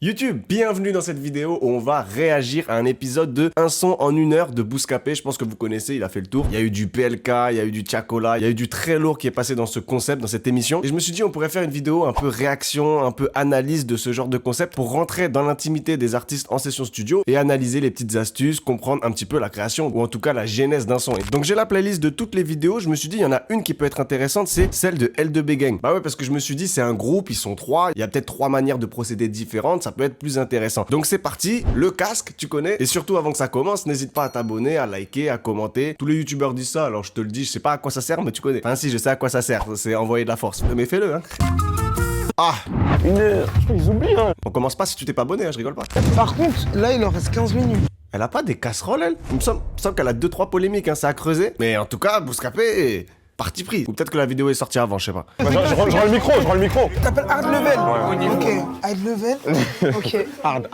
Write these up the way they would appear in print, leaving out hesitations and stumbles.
YouTube, bienvenue dans cette vidéo où on va réagir à un épisode de Un son en 1 heure de Bouscapé. Je pense que vous connaissez, il a fait le tour. Il y a eu du PLK, il y a eu du Tiakola, il y a eu du très lourd qui est passé dans ce concept, dans cette émission. Et je me suis dit on pourrait faire une vidéo un peu réaction, un peu analyse de ce genre de concept pour rentrer dans l'intimité des artistes en session studio et analyser les petites astuces, comprendre un petit peu la création ou en tout cas la genèse d'un son. Et donc j'ai la playlist de toutes les vidéos, je me suis dit il y en a une qui peut être intéressante, c'est celle de L2B Gang. Bah ouais, parce que je me suis dit c'est un groupe, ils sont 3, il y a peut-être 3 manières de procéder différentes, ça peut être plus intéressant. Donc c'est parti, le casque, tu connais. Et surtout avant que ça commence, n'hésite pas à t'abonner, à liker, à commenter. Tous les youtubeurs disent ça, alors je te le dis, je sais pas à quoi ça sert, mais tu connais. Enfin si, je sais à quoi ça sert, c'est envoyer de la force. Mais fais-le, hein. Ah, 1 heure, ils oublient, hein. On commence pas si tu t'es pas abonné, hein, je rigole pas. Par contre, là, il en reste 15 minutes. Elle a pas des casseroles, elle? Il me semble qu'elle a 2-3 polémiques, hein, ça a creusé. Mais en tout cas, Bouscapé, parti pris. Ou peut-être que la vidéo est sortie avant, je sais pas. Je rends le micro, T'appelles Hard Level. Ouais. Ok, Hard Level. Ok. Hard.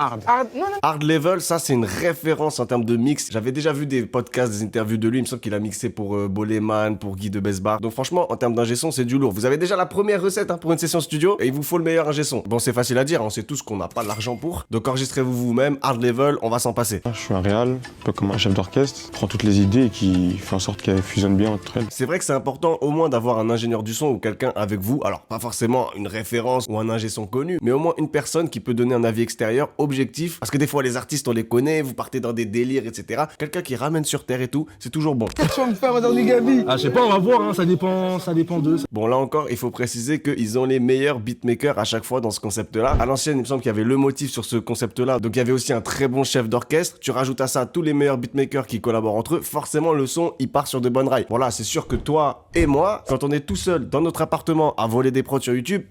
Non. Hard Level, ça c'est une référence en termes de mix. J'avais déjà vu des podcasts, des interviews de lui. Il me semble qu'il a mixé pour Boleman, pour Guy de Besbar. Donc franchement, en termes d'ingé son, c'est du lourd. Vous avez déjà la première recette hein, pour une session studio et il vous faut le meilleur ingé son. Bon, c'est facile à dire, on sait tous qu'on n'a pas l'argent pour. Donc enregistrez-vous vous-même. Hard Level, on va s'en passer. Je suis un réal, un peu comme un chef d'orchestre, prend toutes les idées et qui fait en sorte qu'elles fusionnent bien entre elles. C'est vrai que c'est important au moins d'avoir un ingénieur du son ou quelqu'un avec vous. Alors pas forcément une référence ou un ingé son connu, mais au moins une personne qui peut donner un avis extérieur, objectif. Parce que des fois les artistes on les connaît, vous partez dans des délires, etc. Quelqu'un qui ramène sur terre et tout, c'est toujours bon. Tu vas me faire dans du Gabi. Ah, je sais pas, on va voir, hein, ça dépend d'eux. Bon là encore, il faut préciser qu'ils ont les meilleurs beatmakers à chaque fois dans ce concept-là. À l'ancienne, il me semble qu'il y avait le motif sur ce concept-là. Donc il y avait aussi un très bon chef d'orchestre. Tu rajoutes à ça tous les meilleurs beatmakers qui collaborent entre eux. Forcément, le son, il part sur de bonnes rails. Voilà, c'est sûr que toi et moi, quand on est tout seul dans notre appartement à voler des prods sur YouTube,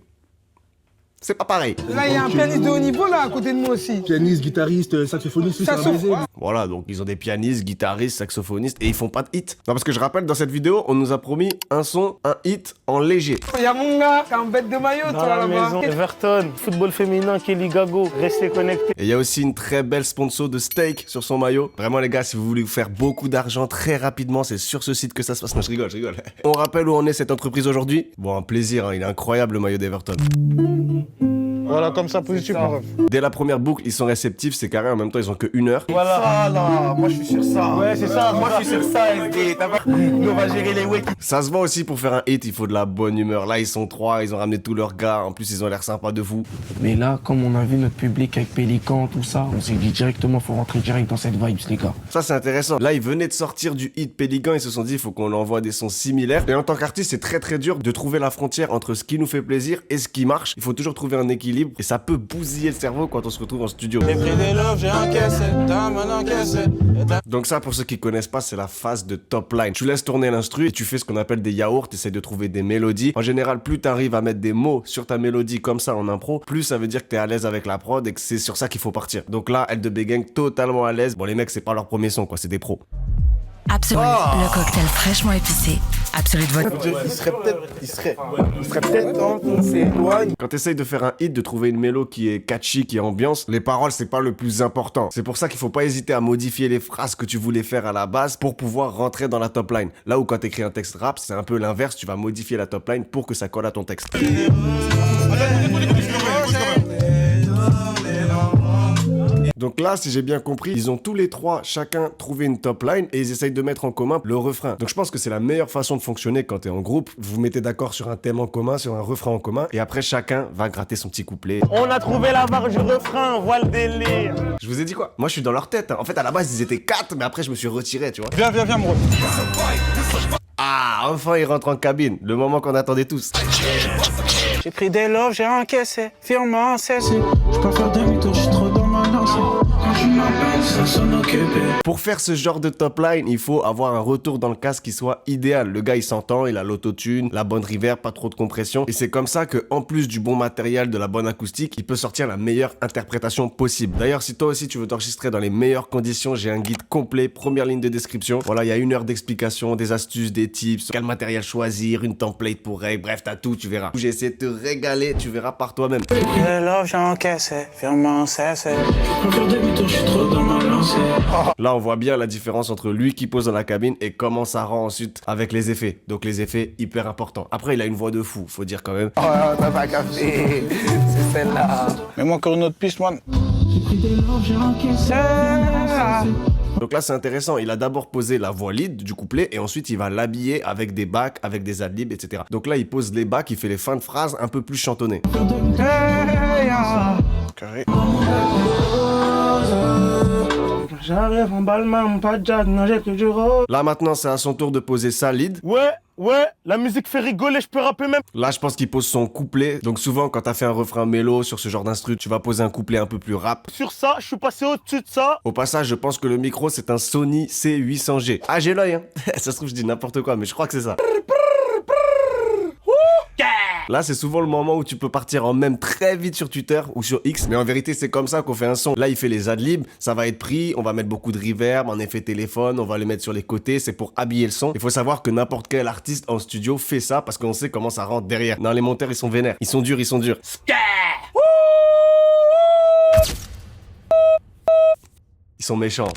c'est pas pareil. Là, il y a un pianiste de haut niveau, là, à côté de moi aussi. Pianiste, guitariste, saxophoniste, tout ça va baiser. Voilà, donc ils ont des pianistes, guitaristes, saxophonistes et ils font pas de hit. Non, parce que je rappelle, dans cette vidéo, on nous a promis un son, un hit en léger. Il y a mon gars, qui a un bête de maillot, Dans toi, la là-bas. maison, Everton, football féminin, Kelly Gago, restez connectés. Et il y a aussi une très belle sponsor de steak sur son maillot. Vraiment les gars, si vous voulez vous faire beaucoup d'argent très rapidement, c'est sur ce site que ça se passe. Non, je rigole. On rappelle où en est cette entreprise aujourd'hui. Bon, un plaisir, hein, il est incroyable le maillot d'Everton. Voilà, comme ça, positif, mon ref. Dès la première boucle, ils sont réceptifs, c'est carré, en même temps ils ont que 1 heure. Voilà. Ah là, moi je suis sur ça. Ouais, c'est ça, Moi je suis sur ça, SD. Nous on va gérer les wake. Ça se voit aussi pour faire un hit, il faut de la bonne humeur. Là ils sont 3, ils ont ramené tous leurs gars, en plus ils ont l'air sympas de fou. Mais là, comme on a vu notre public avec Pélican, tout ça, on s'est dit directement, faut rentrer direct dans cette vibe, les gars. Ça c'est intéressant. Là ils venaient de sortir du hit Pélican, ils se sont dit il faut qu'on leur envoie des sons similaires. Et en tant qu'artiste c'est très dur de trouver la frontière entre ce qui nous fait plaisir et ce qui marche. Il faut toujours trouver un équilibre et ça peut bousiller le cerveau quand on se retrouve en studio. J'ai pris des loves, j'ai encaissé, t'as mal encaissé. Donc ça, pour ceux qui connaissent pas, c'est la phase de top line. Tu laisses tourner l'instru et tu fais ce qu'on appelle des yaourts, t'essayes de trouver des mélodies. En général, plus t'arrives à mettre des mots sur ta mélodie comme ça en impro, plus ça veut dire que t'es à l'aise avec la prod et que c'est sur ça qu'il faut partir. Donc là, L2B Gang, totalement à l'aise. Bon, les mecs, c'est pas leur premier son, quoi, c'est des pros. Absolu, le cocktail fraîchement épicé. Absolu de vodka. Il serait peut-être temps qu'on s'éloigne. Quand t'essayes de faire un hit, de trouver une mélo qui est catchy, qui est ambiance, les paroles, c'est pas le plus important. C'est pour ça qu'il faut pas hésiter à modifier les phrases que tu voulais faire à la base pour pouvoir rentrer dans la top line. Là où quand t'écris un texte rap, c'est un peu l'inverse, tu vas modifier la top line pour que ça colle à ton texte. Donc là, si j'ai bien compris, ils ont tous les 3 chacun trouvé une top line et ils essayent de mettre en commun le refrain. Donc je pense que c'est la meilleure façon de fonctionner quand t'es en groupe. Vous vous mettez d'accord sur un thème en commun, sur un refrain en commun et après chacun va gratter son petit couplet. On a trouvé la barre du refrain, voit le délire. Je vous ai dit quoi? Moi je suis dans leur tête. Hein. En fait à la base ils étaient 4 mais après je me suis retiré, tu vois. Viens, mon ref. Ah, enfin ils rentrent en cabine. Le moment qu'on attendait tous. J'ai pris des loves, j'ai encaissé. Firmement cessé. Je peux faire demi-tour, je suis trop dans ma lancée. Quand tu m'appelles, ça sonne occupé. Pour faire ce genre de top line, il faut avoir un retour dans le casque qui soit idéal. Le gars il s'entend, il a l'autotune, la bonne reverb, pas trop de compression. Et c'est comme ça que en plus du bon matériel, de la bonne acoustique, il peut sortir la meilleure interprétation possible. D'ailleurs, si toi aussi tu veux t'enregistrer dans les meilleures conditions, j'ai un guide complet, première ligne de description. Voilà, il y a 1 heure d'explication, des astuces, des tips, quel matériel choisir, une template pour règle, bref, t'as tout, tu verras. J'ai essayé de te régaler, tu verras par toi-même. Des loves, j'ai encaissé. Firmement cessé. Je peux faire demi-tour, je suis trop dans ma Là, on voit bien la différence entre lui qui pose dans la cabine et comment ça rend ensuite avec les effets. Donc les effets, hyper importants. Après, il a une voix de fou, faut dire quand même. Oh, t'as pas capté. C'est celle-là. Mets-moi encore une autre piste, man. Donc là, c'est intéressant. Il a d'abord posé la voix lead du couplet et ensuite, il va l'habiller avec des backs, avec des adlibs, etc. Donc là, il pose les backs, il fait les fins de phrases un peu plus chantonnées. Carré. J'arrive en balmain, pas de jack, non j'ai que du rose. Là, maintenant, c'est à son tour de poser sa lead. Ouais, la musique fait rigoler, je peux rapper même. Là, je pense qu'il pose son couplet. Donc souvent, quand t'as fait un refrain mélo sur ce genre d'instru, tu vas poser un couplet un peu plus rap. Sur ça, je suis passé au-dessus de ça. Au passage, je pense que le micro, c'est un Sony C800G. Ah, j'ai l'œil, hein. Ça se trouve, je dis n'importe quoi, mais je crois que c'est ça. Là, c'est souvent le moment où tu peux partir en même très vite sur Twitter ou sur X. Mais en vérité, c'est comme ça qu'on fait un son. Là, il fait les adlibs, ça va être pris, on va mettre beaucoup de reverb, en effet téléphone, on va les mettre sur les côtés, c'est pour habiller le son. Il faut savoir que n'importe quel artiste en studio fait ça parce qu'on sait comment ça rentre derrière. Non, les monteurs, ils sont vénères. Ils sont durs, ils sont durs. Ils sont méchants.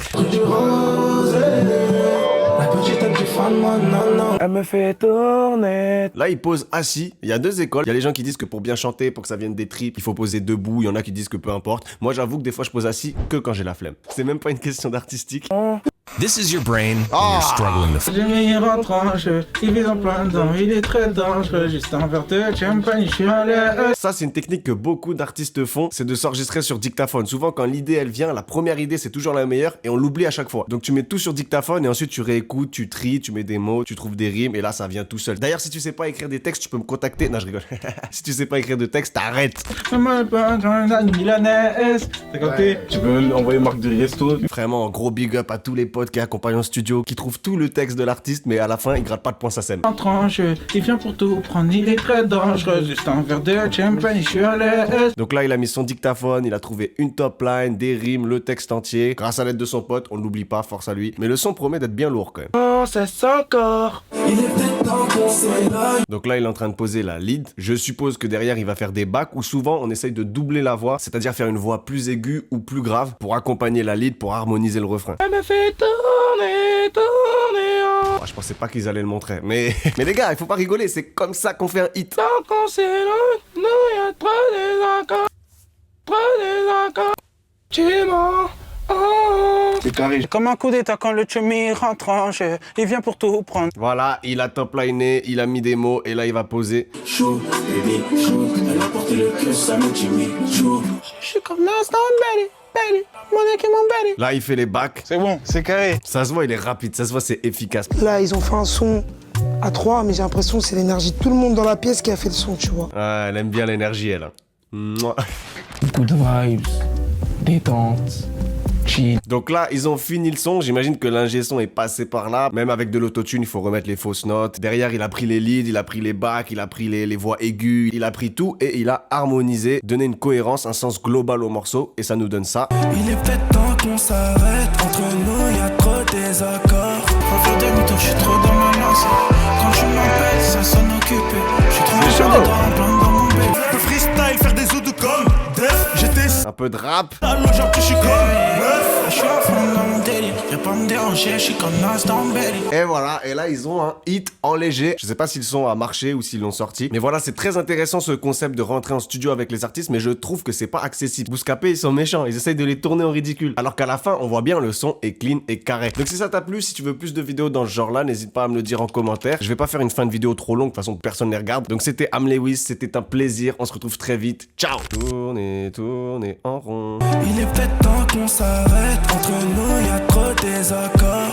Elle me fait tourner. Là, il pose assis. Il y a deux écoles. Il y a les gens qui disent que pour bien chanter, pour que ça vienne des tripes, il faut poser debout. Il y en a qui disent que peu importe. Moi, j'avoue que des fois, je pose assis que quand j'ai la flemme. C'est même pas une question d'artistique. This is your brain and you're struggling to... Le meilleur en tranche, il vit en plein dedans, il est très dangereux, juste un verre de champagne, je suis à l'aise. Ça, c'est une technique que beaucoup d'artistes font, c'est de s'enregistrer sur dictaphone. Souvent, quand l'idée, elle vient, la première idée, c'est toujours la meilleure et on l'oublie à chaque fois. Donc, tu mets tout sur dictaphone et ensuite, tu réécoutes, tu tries, tu mets des mots, tu trouves des rimes et là, ça vient tout seul. D'ailleurs, si tu sais pas écrire des textes, tu peux me contacter. Non, je rigole. Si tu sais pas écrire de texte, t'arrêtes. Tu peux envoyer Marc du resto. Vraiment, gros big up à tous les potes qui accompagnent en studio, qui trouvent tout le texte de l'artiste, mais à la fin, il gratte pas de points sa scène. En tranche, il vient pour tout prendre, il est très dangereux, juste un verre de champagne, je suis à l'aise. Donc là, il a mis son dictaphone, il a trouvé une top line, des rimes, le texte entier. Grâce à l'aide de son pote, on ne l'oublie pas, force à lui. Mais le son promet d'être bien lourd quand même. Oh, c'est ça encore. Donc là, il est en train de poser la lead. Je suppose que derrière, il va faire des backs où souvent, on essaye de doubler la voix, c'est-à-dire faire une voix plus aiguë ou plus grave pour accompagner la lead, pour harmoniser le refrain. Elle me fait tourner, tourner. Oh, je pensais pas qu'ils allaient le montrer. Mais les gars, il faut pas rigoler, c'est comme ça qu'on fait un hit. Tant qu'on s'éloigne, nous y a trop désaccords. Trop désaccords. Tu mens. Oh. C'est carré. Comme un coup d'état quand le chummy rentre en jeu. Il vient pour tout prendre. Voilà, il a top liné, il a mis des mots et là il va poser. Chou, baby, chou. Elle a porté le cul, ça me Jimmy. Chou. Je suis comme l'instant belly, belly. Mon nez qui mon belly. Là, il fait les backs. C'est bon, c'est carré. Ça se voit, il est rapide, ça se voit, c'est efficace. Là, ils ont fait un son à 3, mais j'ai l'impression que c'est l'énergie de tout le monde dans la pièce qui a fait le son, tu vois. Ah, elle aime bien l'énergie, elle. Mouah. Good vibes, détente, chill. Donc là, ils ont fini le son. J'imagine que l'ingé son est passé par là. Même avec de l'autotune, il faut remettre les fausses notes. Derrière, il a pris les leads, il a pris les backs, il a pris les voix aiguës, il a pris tout et il a harmonisé, donné une cohérence, un sens global au morceau. Et ça nous donne ça. Il est peut-être temps qu'on s'arrête. Entre nous, y a trop de désaccords. Faut faire demi-tour, je suis trop dans ma lance. Quand je m'appelle, ça sonne occupé. Je suis trop dans un plan dans mon bébé. Le freestyle, faire des os de com. Def, j'étais Un peu de rap. à l'eau, genre que je suis comme meuf. Je suis à fond dans mon délire. Viens pas me déranger, je suis comme Nas dans Belly. Et voilà, et là ils ont un hit en léger. Je sais pas si le son a marché ou s'ils l'ont sorti. Mais voilà, c'est très intéressant ce concept de rentrer en studio avec les artistes, mais je trouve que c'est pas accessible. Bouscapé, ils sont méchants, ils essayent de les tourner en ridicule. Alors qu'à la fin, on voit bien le son est clean et carré. Donc si ça t'a plu, si tu veux plus de vidéos dans ce genre-là, n'hésite pas à me le dire en commentaire. Je vais pas faire une fin de vidéo trop longue, de toute façon personne ne les regarde. Donc c'était Am Lewis, c'était un plaisir. On se retrouve très vite. Ciao. Tournez, tournez en rond. Il est peut-être temps qu'on s'arrête. Entre nous, y a trop de désaccords.